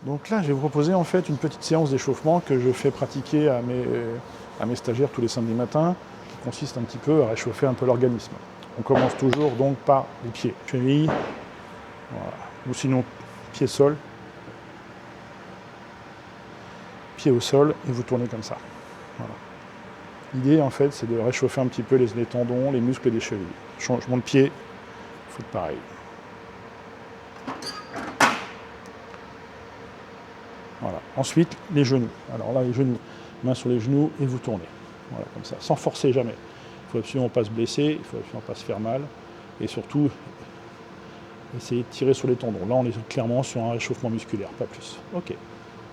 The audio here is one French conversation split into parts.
Donc là, je vais vous proposer en fait une petite séance d'échauffement que je fais pratiquer à mes stagiaires tous les samedis matins, qui consiste un petit peu à réchauffer un peu l'organisme. On commence toujours donc par les pieds, chevilles, voilà. Ou sinon pied-sol, pied au sol, et vous tournez comme ça. Voilà. L'idée en fait, c'est de réchauffer un petit peu les tendons, les muscles des chevilles. Changement de pied, faites pareil. Voilà. Ensuite, les genoux. Alors là, les genoux, main sur les genoux et vous tournez. Voilà, comme ça, sans forcer jamais. Il ne faut absolument pas se blesser, il ne faut absolument pas se faire mal. Et surtout, essayer de tirer sur les tendons. Là, on est clairement sur un réchauffement musculaire, pas plus. Ok.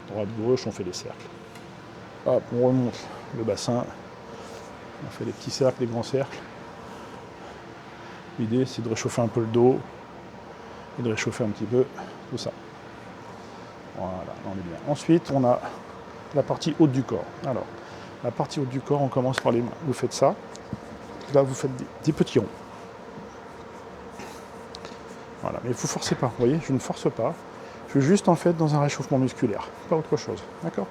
Droite, gauche, on fait des cercles. Hop, on remonte le bassin. On fait des petits cercles, des grands cercles. L'idée, c'est de réchauffer un peu le dos et de réchauffer un petit peu tout ça. Voilà, on est bien. Ensuite, on a la partie haute du corps. Alors, la partie haute du corps, on commence par les mains. Vous faites ça. Là, vous faites des petits ronds. Voilà, mais vous ne forcez pas. Vous voyez, je ne force pas. Je suis juste en fait dans un réchauffement musculaire, pas autre chose. D'accord.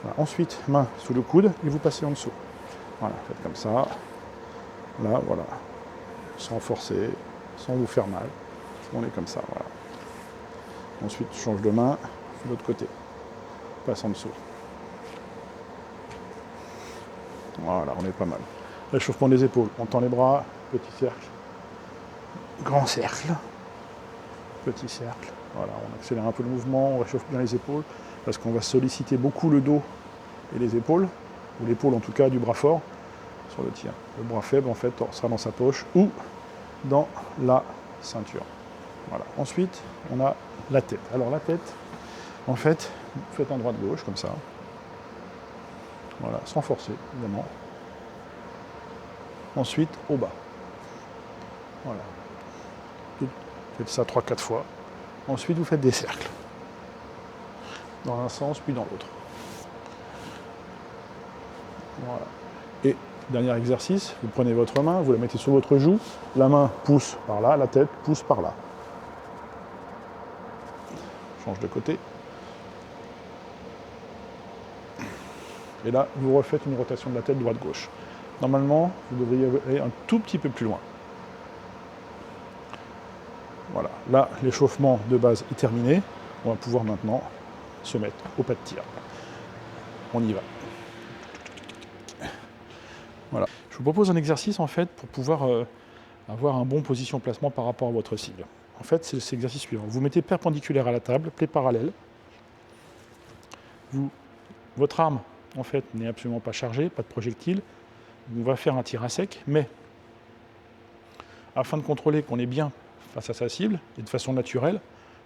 Voilà. Ensuite, main sous le coude et vous passez en dessous. Voilà, faites comme ça. Là, voilà. Sans forcer, sans vous faire mal. On est comme ça, voilà. Ensuite, change de main, de l'autre côté. Passe en dessous. Voilà, on est pas mal. Réchauffement des épaules. On tend les bras, petit cercle. Grand cercle. Petit cercle. Voilà, on accélère un peu le mouvement, on réchauffe bien les épaules, parce qu'on va solliciter beaucoup le dos et les épaules, ou l'épaule en tout cas du bras fort, sur le tien. Le bras faible, en fait, sera dans sa poche ou dans la ceinture. Voilà. Ensuite, on a la tête. Alors la tête, en fait, vous faites en droite-gauche, comme ça. Voilà, sans forcer, évidemment. Ensuite, au bas. Voilà. Vous faites ça 3-4 fois. Ensuite, vous faites des cercles. Dans un sens, puis dans l'autre. Voilà. Et dernier exercice, vous prenez votre main, vous la mettez sur votre joue, la main pousse par là, la tête pousse par là. Change de côté. Et là, vous refaites une rotation de la tête droite-gauche. Normalement, vous devriez aller un tout petit peu plus loin. Voilà. Là, l'échauffement de base est terminé. On va pouvoir maintenant se mettre au pas de tir. On y va. Voilà. Je vous propose un exercice en fait pour pouvoir avoir un bon position-placement par rapport à votre cible. En fait, c'est l'exercice suivant. Vous mettez perpendiculaire à la table, pieds parallèles. Votre arme, en fait, n'est absolument pas chargée, pas de projectile. On va faire un tir à sec, mais afin de contrôler qu'on est bien face à sa cible, et de façon naturelle,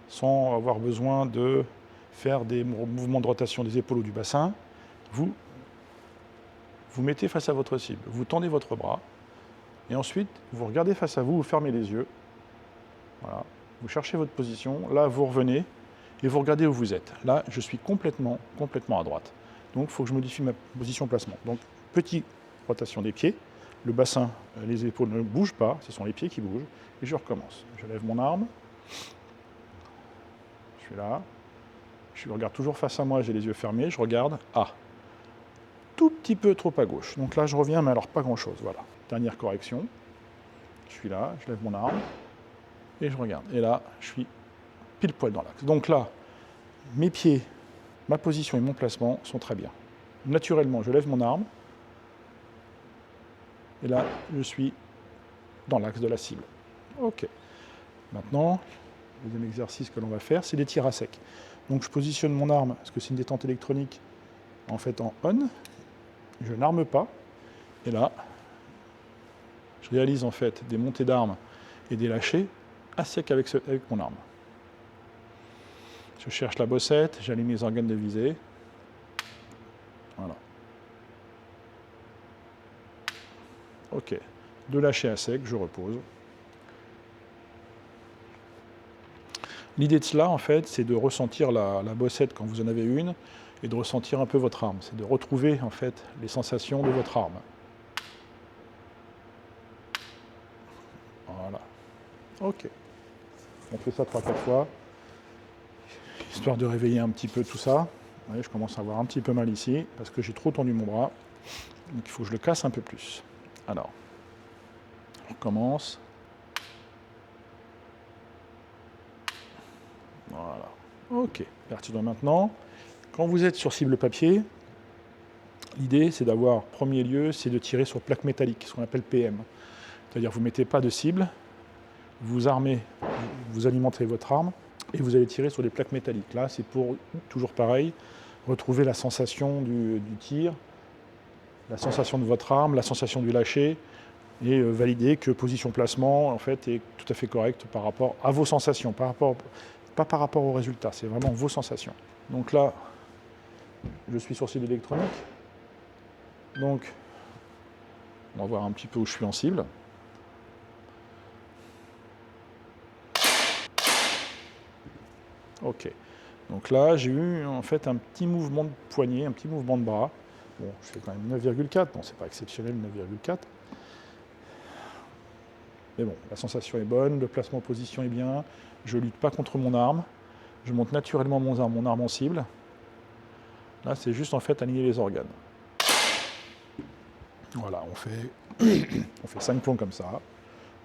sans avoir besoin de faire des mouvements de rotation des épaules ou du bassin, vous mettez face à votre cible, vous tendez votre bras, et ensuite, vous regardez face à vous, vous fermez les yeux, voilà. Vous cherchez votre position, là, vous revenez, et vous regardez où vous êtes. Là, je suis complètement à droite. Donc, il faut que je modifie ma position placement. Donc, petite rotation des pieds, le bassin, les épaules ne bougent pas, ce sont les pieds qui bougent, et je recommence. Je lève mon arme, je suis là, je regarde toujours face à moi, j'ai les yeux fermés, je regarde, tout petit peu trop à gauche. Donc là, je reviens, mais alors pas grand-chose, voilà. Dernière correction, je suis là, je lève mon arme, et je regarde. Et là, je suis pile poil dans l'axe. Donc là, mes pieds, ma position et mon placement sont très bien. Naturellement, je lève mon arme, et là, je suis dans l'axe de la cible. Ok. Maintenant, le deuxième exercice que l'on va faire, c'est des tirs à sec. Donc je positionne mon arme, parce que c'est une détente électronique, en fait en on. Je n'arme pas. Et là, je réalise en fait des montées d'armes et des lâchers à sec avec mon arme. Je cherche la bossette, j'aligne les organes de visée. Voilà. Ok. De lâcher à sec, je repose. L'idée de cela, en fait, c'est de ressentir la bossette quand vous en avez une et de ressentir un peu votre arme. C'est de retrouver, en fait, les sensations de votre arme. Voilà. Ok. On fait ça 3-4 fois. histoire de réveiller un petit peu tout ça. Vous voyez, je commence à avoir un petit peu mal ici, parce que j'ai trop tendu mon bras. Donc il faut que je le casse un peu plus. Alors, on commence. Voilà. Ok. À partir de maintenant, quand vous êtes sur cible papier, l'idée c'est d'avoir, premier lieu, c'est de tirer sur plaque métallique, ce qu'on appelle PM. C'est-à-dire vous ne mettez pas de cible, vous armez, vous alimentez votre arme, et vous allez tirer sur des plaques métalliques. Là, c'est pour, toujours pareil, retrouver la sensation du tir, la sensation de votre arme, la sensation du lâcher, et valider que position placement en fait est tout à fait correcte par rapport à vos sensations, pas par rapport aux résultats, c'est vraiment vos sensations. Donc là, je suis sur cible électronique, donc on va voir un petit peu où je suis en cible. Ok, donc là j'ai eu en fait un petit mouvement de poignet, un petit mouvement de bras. Bon, je fais quand même 9,4, bon c'est pas exceptionnel 9,4. Mais bon, la sensation est bonne, le placement en position est bien, je ne lutte pas contre mon arme, je monte naturellement mon arme en cible. Là, c'est juste en fait aligner les organes. Voilà, on fait 5 plombs comme ça.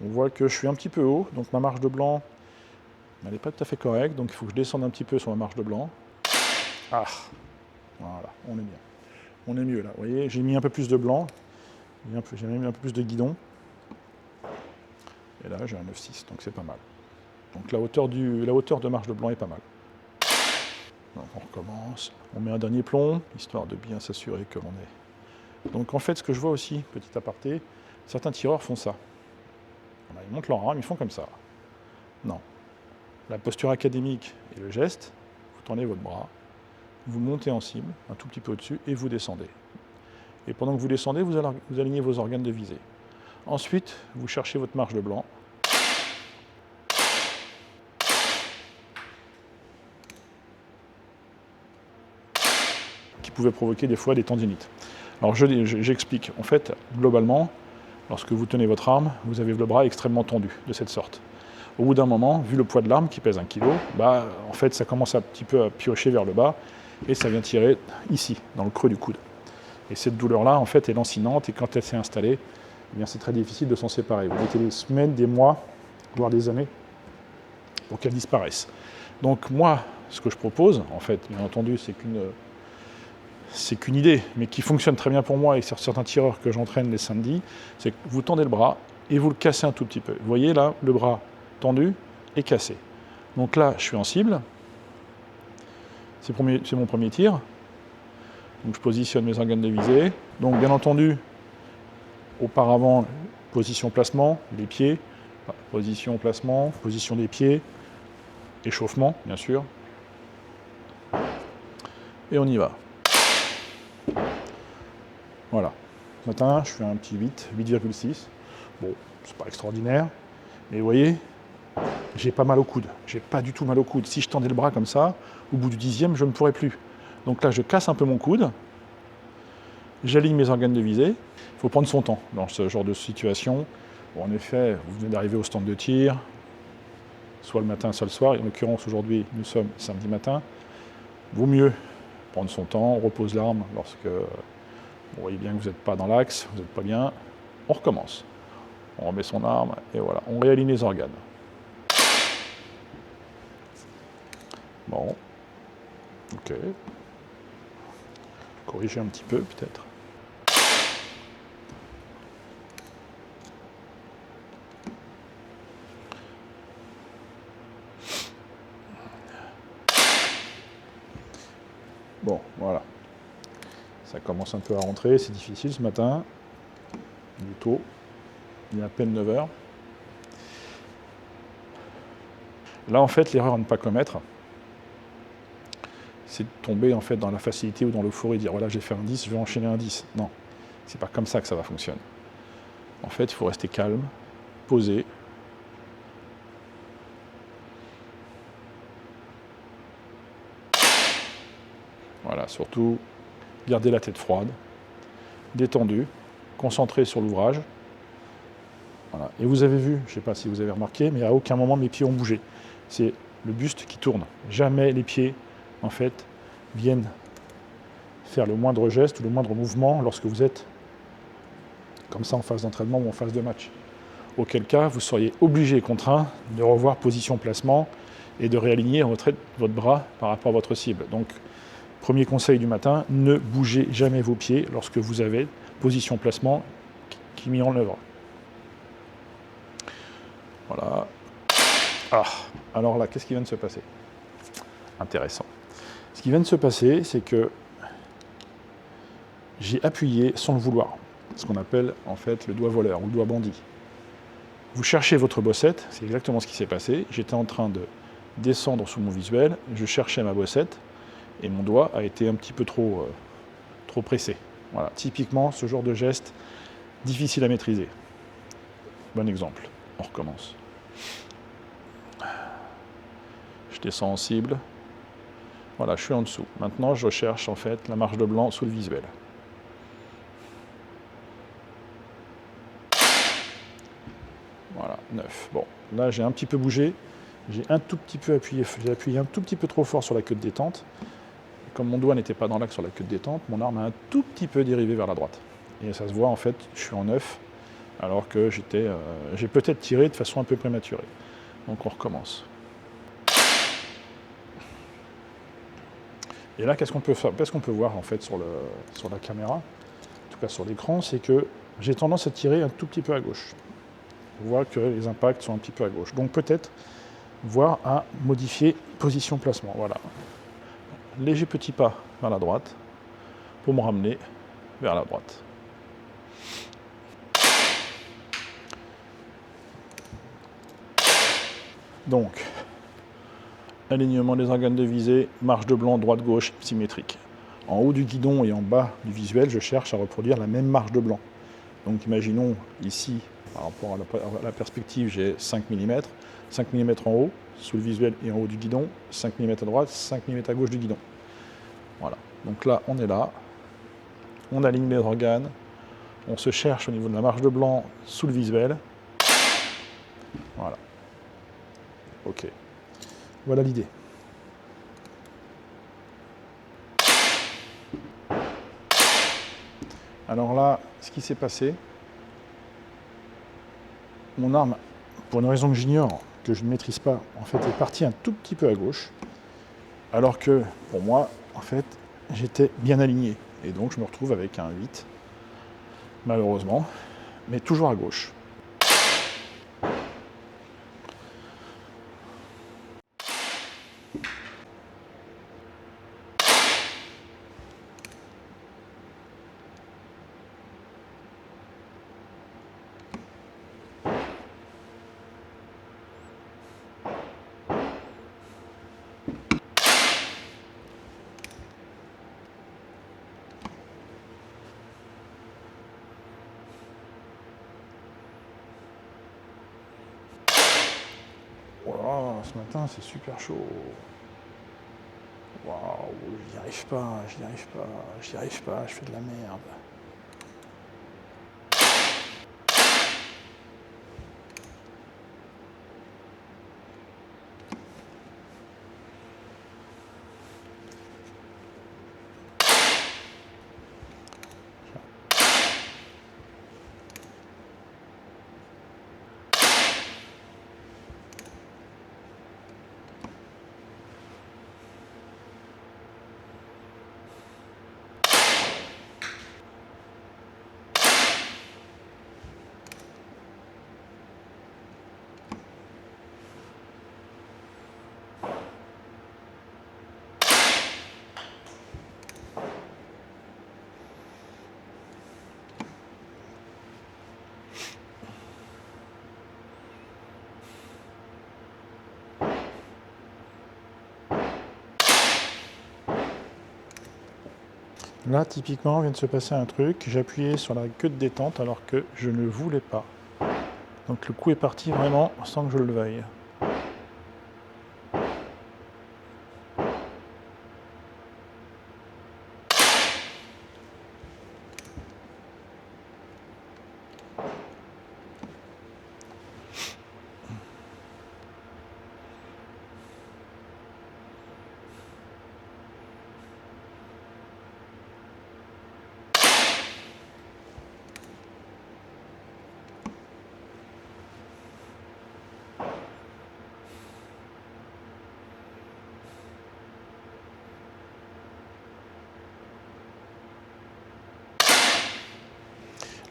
On voit que je suis un petit peu haut, donc ma marge de blanc, elle n'est pas tout à fait correcte, donc il faut que je descende un petit peu sur ma marge de blanc. Ah, voilà, on est bien. On est mieux là, vous voyez, j'ai mis un peu plus de blanc, j'ai mis un peu plus de guidon. Et là, j'ai un 9,6, donc c'est pas mal. Donc la hauteur de marge de blanc est pas mal. Donc on recommence. On met un dernier plomb, histoire de bien s'assurer que l'on est... Donc en fait, ce que je vois aussi, petit aparté, certains tireurs font ça. Ils montent leur arme, ils font comme ça. Non. La posture académique et le geste, vous tendez votre bras, vous montez en cible, un tout petit peu au-dessus, et vous descendez. Et pendant que vous descendez, vous alignez vos organes de visée. Ensuite, vous cherchez votre marge de blanc. Qui pouvait provoquer des fois des tendinites. Alors j'explique. En fait, globalement, lorsque vous tenez votre arme, vous avez le bras extrêmement tendu, de cette sorte. Au bout d'un moment, vu le poids de l'arme qui pèse 1 kg, en fait, ça commence un petit peu à piocher vers le bas et ça vient tirer ici, dans le creux du coude. Et cette douleur-là, en fait, est lancinante et quand elle s'est installée, eh bien, c'est très difficile de s'en séparer. Vous mettez des semaines, des mois, voire des années pour qu'elle disparaisse. Donc moi, ce que je propose, en fait, bien entendu, c'est qu'une idée, mais qui fonctionne très bien pour moi et sur certains tireurs que j'entraîne les samedis, c'est que vous tendez le bras et vous le cassez un tout petit peu. Vous voyez là, le bras tendu et cassé. Donc là, je suis en cible. C'est mon premier tir. Donc je positionne mes organes de visée. Donc bien entendu, auparavant, position placement, les pieds, position placement, position des pieds, échauffement, bien sûr. Et on y va. Voilà. Ce matin, je fais un petit 8,6. Bon, c'est pas extraordinaire. Mais vous voyez, j'ai pas mal au coude. J'ai pas du tout mal au coude. Si je tendais le bras comme ça, au bout du 10e, je ne pourrais plus. Donc là, je casse un peu mon coude. J'aligne mes organes de visée. Il faut prendre son temps dans ce genre de situation. Bon, en effet, vous venez d'arriver au stand de tir, soit le matin, soit le soir. En l'occurrence, aujourd'hui, nous sommes samedi matin. Vaut mieux prendre son temps, on repose l'arme lorsque vous voyez bien que vous n'êtes pas dans l'axe, vous n'êtes pas bien. On recommence. On remet son arme et voilà, on réaligne les organes. Bon. Ok. Corriger un petit peu peut-être. Bon, voilà. Ça commence un peu à rentrer, c'est difficile ce matin. Il est tôt. Il est à peine 9 h. Là, en fait, l'erreur à ne pas commettre, c'est de tomber en fait dans la facilité ou dans l'euphorie, dire voilà, j'ai fait un 10, je vais enchaîner un 10. Non, c'est pas comme ça que ça va fonctionner. En fait, il faut rester calme, posé. Voilà, surtout, garder la tête froide, détendu, concentré sur l'ouvrage. Voilà. Et vous avez vu, je ne sais pas si vous avez remarqué, mais à aucun moment mes pieds ont bougé. C'est le buste qui tourne. Jamais les pieds, en fait, viennent faire le moindre geste ou le moindre mouvement lorsque vous êtes comme ça en phase d'entraînement ou en phase de match. Auquel cas, vous seriez obligé, contraint, de revoir position placement et de réaligner en retrait votre bras par rapport à votre cible. Donc, premier conseil du matin, ne bougez jamais vos pieds lorsque vous avez position placement qui est mis en œuvre. Voilà. Ah, alors là, qu'est-ce qui vient de se passer? Intéressant. Ce qui vient de se passer, c'est que j'ai appuyé sans le vouloir, ce qu'on appelle en fait le doigt voleur ou le doigt bandit. Vous cherchez votre bossette, c'est exactement ce qui s'est passé. J'étais en train de descendre sous mon visuel, je cherchais ma bossette et mon doigt a été un petit peu trop pressé. Voilà, typiquement ce genre de geste difficile à maîtriser. Bon exemple, on recommence. Je descends en cible. Voilà, je suis en dessous. Maintenant, je recherche en fait la marge de blanc sous le visuel. Voilà, 9. Bon, là j'ai un petit peu bougé. J'ai un tout petit peu appuyé, j'ai appuyé un tout petit peu trop fort sur la queue de détente. Et comme mon doigt n'était pas dans l'axe sur la queue de détente, mon arme a un tout petit peu dérivé vers la droite. Et ça se voit en fait, je suis en 9, alors que j'ai peut-être tiré de façon un peu prématurée. Donc on recommence. Et là, qu'est-ce qu'on peut faire? Qu'est-ce qu'on peut voir en fait sur la caméra, en tout cas sur l'écran, c'est que j'ai tendance à tirer un tout petit peu à gauche. On voit que les impacts sont un petit peu à gauche. Donc peut-être voir à modifier position placement. Voilà. Léger petit pas vers la droite pour me ramener vers la droite. Donc, alignement des organes de visée, marche de blanc, droite-gauche, symétrique. En haut du guidon et en bas du visuel, je cherche à reproduire la même marche de blanc. Donc imaginons ici, par rapport à la perspective, j'ai 5 mm. 5 mm en haut, sous le visuel et en haut du guidon, 5 mm à droite, 5 mm à gauche du guidon. Voilà. Donc là, on est là. On aligne les organes. On se cherche au niveau de la marche de blanc sous le visuel. Voilà. Ok. Voilà l'idée. Alors là, ce qui s'est passé, mon arme, pour une raison que j'ignore, que je ne maîtrise pas, en fait, est partie un tout petit peu à gauche, alors que, pour moi, en fait, j'étais bien aligné. Et donc, je me retrouve avec un 8, malheureusement, mais toujours à gauche. Wow, ce matin, c'est super chaud. Waouh, j'y arrive pas, j'y arrive pas, j'y arrive pas, je fais de la merde. Là, typiquement, vient de se passer un truc. J'ai appuyé sur la queue de détente alors que je ne voulais pas. Donc le coup est parti vraiment sans que je le veuille.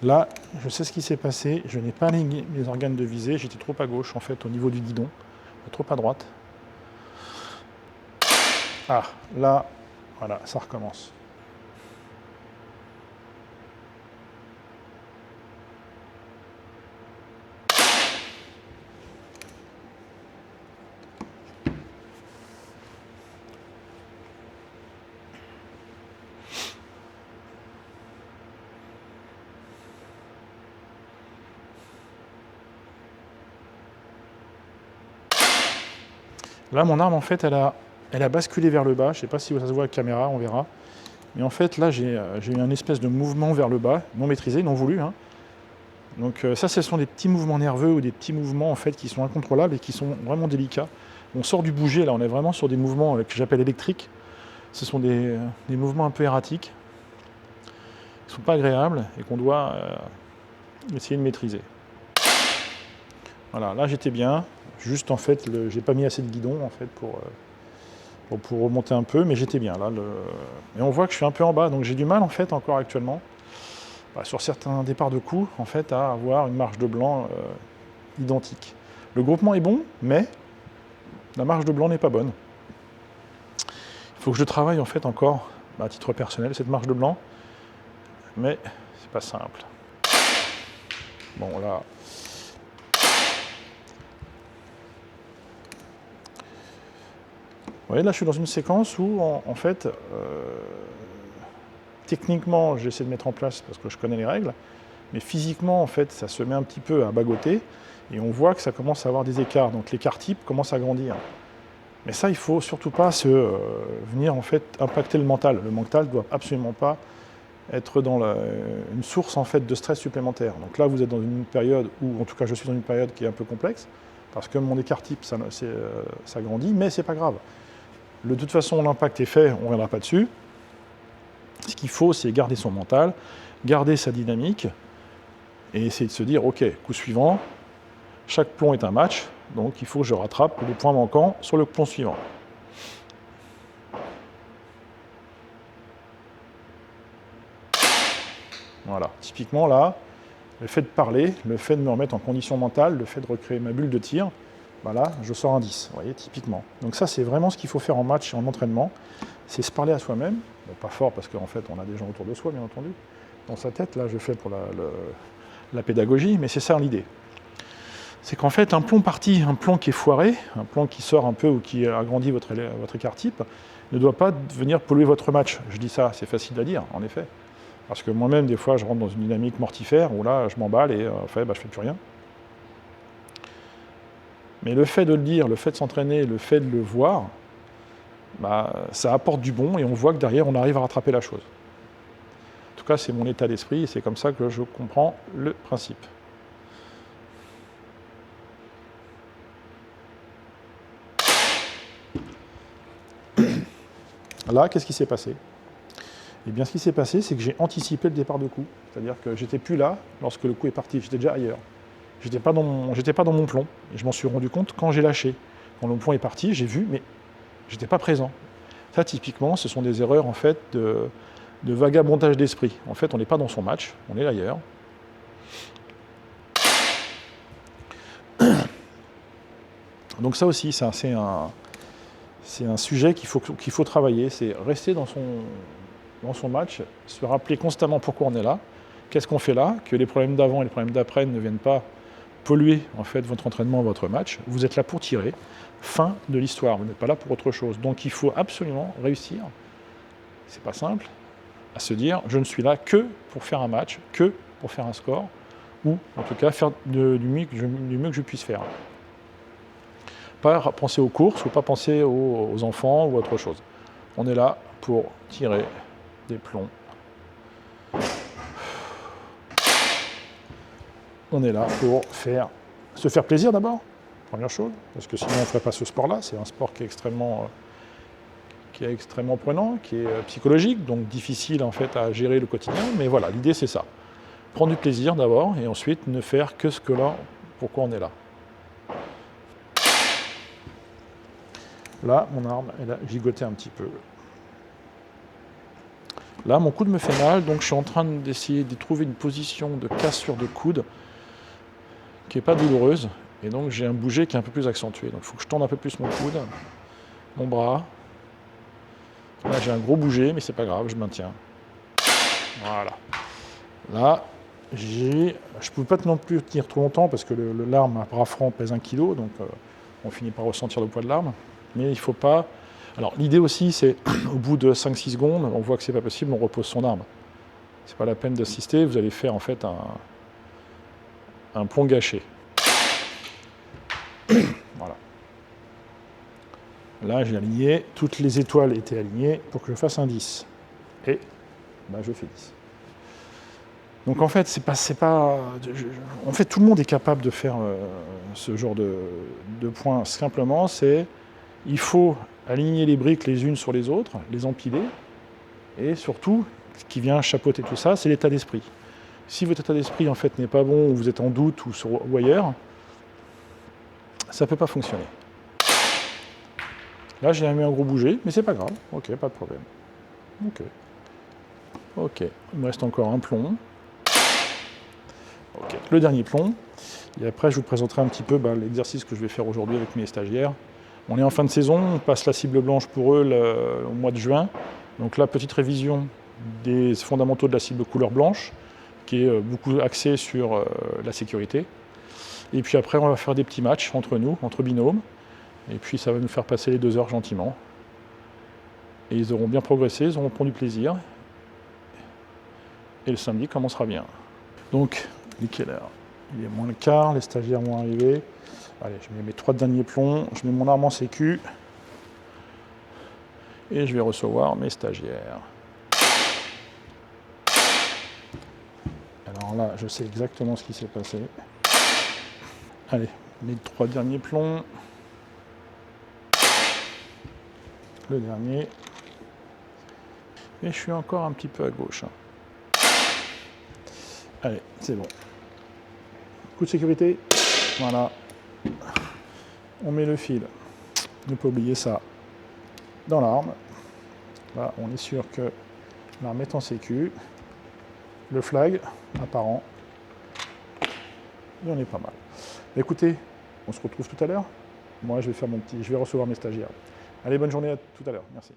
Là, je sais ce qui s'est passé, je n'ai pas aligné mes organes de visée, j'étais trop à gauche en fait au niveau du guidon, trop à droite. Ah, là, voilà, ça recommence. Là, mon arme, en fait, elle a basculé vers le bas. Je ne sais pas si ça se voit à la caméra, on verra. Mais en fait, là, j'ai eu un espèce de mouvement vers le bas, non maîtrisé, non voulu. Hein. Donc ça, ce sont des petits mouvements nerveux ou des petits mouvements, en fait, qui sont incontrôlables et qui sont vraiment délicats. On sort du bouger, là, on est vraiment sur des mouvements que j'appelle électriques. Ce sont des mouvements un peu erratiques, qui ne sont pas agréables et qu'on doit essayer de maîtriser. Voilà, là, j'étais bien. Juste, en fait, j'ai pas mis assez de guidon, en fait, pour remonter un peu, mais j'étais bien là. Et on voit que je suis un peu en bas, donc j'ai du mal en fait encore actuellement, sur certains départs de coups, en fait, à avoir une marge de blanc identique. Le groupement est bon, mais la marge de blanc n'est pas bonne. Il faut que je travaille en fait encore, à titre personnel, cette marge de blanc, mais c'est pas simple. Bon là. Vous voyez, là je suis dans une séquence où en fait techniquement, j'essaie de mettre en place parce que je connais les règles, mais physiquement, en fait, ça se met un petit peu à bagoter et on voit que ça commence à avoir des écarts. Donc l'écart type commence à grandir. Mais ça, il ne faut surtout pas venir en fait impacter le mental. Le mental ne doit absolument pas être dans une source en fait de stress supplémentaire. Donc là, vous êtes dans une période où, en tout cas, je suis dans une période qui est un peu complexe parce que mon écart type, ça grandit, mais c'est pas grave. De toute façon, l'impact est fait, on ne reviendra pas dessus. Ce qu'il faut, c'est garder son mental, garder sa dynamique, et essayer de se dire, ok, coup suivant, chaque plomb est un match, donc il faut que je rattrape les points manquants sur le plomb suivant. Voilà, typiquement là, le fait de parler, le fait de me remettre en condition mentale, le fait de recréer ma bulle de tir, voilà, je sors un 10, vous voyez, typiquement. Donc ça, c'est vraiment ce qu'il faut faire en match et en entraînement, c'est se parler à soi-même, bon, pas fort parce qu'en fait, on a des gens autour de soi, bien entendu, dans sa tête, là, je fais pour la pédagogie, mais c'est ça l'idée. C'est qu'en fait, un plomb parti, un plomb qui est foiré, un plomb qui sort un peu ou qui agrandit votre écart type, ne doit pas venir polluer votre match. Je dis ça, c'est facile à dire, en effet. Parce que moi-même, des fois, je rentre dans une dynamique mortifère où là, je m'emballe et je ne fais plus rien. Mais le fait de le dire, le fait de s'entraîner, le fait de le voir, ça apporte du bon et on voit que derrière, on arrive à rattraper la chose. En tout cas, c'est mon état d'esprit et c'est comme ça que je comprends le principe. Là, qu'est-ce qui s'est passé? Eh bien, ce qui s'est passé, c'est que j'ai anticipé le départ de coup. C'est-à-dire que j'étais plus là lorsque le coup est parti, j'étais déjà ailleurs. J'étais pas dans mon plomb. Et je m'en suis rendu compte quand j'ai lâché. Quand le plomb est parti, j'ai vu, mais j'étais pas présent. Ça, typiquement, ce sont des erreurs en fait de vagabondage d'esprit. En fait, on n'est pas dans son match, on est ailleurs. Donc ça aussi, c'est un sujet qu'il faut travailler, c'est rester dans son match, se rappeler constamment pourquoi on est là, qu'est-ce qu'on fait là, que les problèmes d'avant et les problèmes d'après ne viennent pas polluer en fait votre entraînement, votre match. Vous êtes là pour tirer, fin de l'histoire, vous n'êtes pas là pour autre chose. Donc il faut absolument réussir, c'est pas simple, à se dire je ne suis là que pour faire un match, que pour faire un score, ou en tout cas faire du mieux que je puisse faire. Pas penser aux courses ou pas penser aux enfants ou autre chose. On est là pour tirer des plombs. On est là pour se faire plaisir d'abord, première chose, parce que sinon on ne ferait pas ce sport-là. C'est un sport qui est extrêmement prenant, qui est psychologique, donc difficile en fait à gérer le quotidien. Mais voilà, l'idée c'est ça. Prendre du plaisir d'abord et ensuite ne faire que ce que là, pourquoi on est là. Là, mon arme, elle a gigoté un petit peu. Là, mon coude me fait mal, donc je suis en train d'essayer de trouver une position de cassure de coude qui n'est pas douloureuse. Et donc j'ai un bouger qui est un peu plus accentué. Donc il faut que je tende un peu plus mon coude, mon bras. Là j'ai un gros bouger, mais c'est pas grave, je maintiens. Voilà. Là, je ne peux pas non plus tenir trop longtemps parce que l'arme à bras franc pèse 1 kg, donc on finit par ressentir le poids de l'arme. Mais il faut pas. Alors l'idée aussi, c'est au bout de 5-6 secondes, on voit que c'est pas possible, on repose son arme. C'est pas la peine d'assister, vous allez faire en fait un plomb gâché. Voilà. Là, j'ai aligné, toutes les étoiles étaient alignées pour que je fasse un 10. Et je fais 10. Donc en fait, en fait, tout le monde est capable de faire ce genre de points. Simplement, il faut aligner les briques les unes sur les autres, les empiler, et surtout, ce qui vient chapeauter tout ça, c'est l'état d'esprit. Si votre état d'esprit en fait n'est pas bon, ou vous êtes en doute ou ailleurs, ça ne peut pas fonctionner. Là, j'ai mis un gros bouger, mais c'est pas grave. Ok, pas de problème. Ok, il me reste encore un plomb. Ok, le dernier plomb. Et après, je vous présenterai un petit peu l'exercice que je vais faire aujourd'hui avec mes stagiaires. On est en fin de saison, on passe la cible blanche pour eux au mois de juin. Donc là, petite révision des fondamentaux de la cible couleur blanche, qui est beaucoup axée sur la sécurité. Et puis après, on va faire des petits matchs entre nous, entre binômes. Et puis ça va nous faire passer les 2 heures gentiment. Et ils auront bien progressé, ils auront pris du plaisir. Et le samedi commencera bien. Donc, il est quelle heure? Il est moins le quart, les stagiaires vont arriver. Allez, je mets mes 3 derniers plombs, je mets mon arme en sécu. Et je vais recevoir mes stagiaires. Alors là, je sais exactement ce qui s'est passé. Allez, mes 3 derniers plombs. Le dernier. Et je suis encore un petit peu à gauche. Allez, c'est bon. Coup de sécurité. Voilà. On met le fil. Ne pas oublier ça dans l'arme. Là, on est sûr que l'arme est en sécu. Le flag apparent. Et on est pas mal. Écoutez, on se retrouve tout à l'heure. Moi, je vais recevoir mes stagiaires. Allez, bonne journée à tout à l'heure. Merci.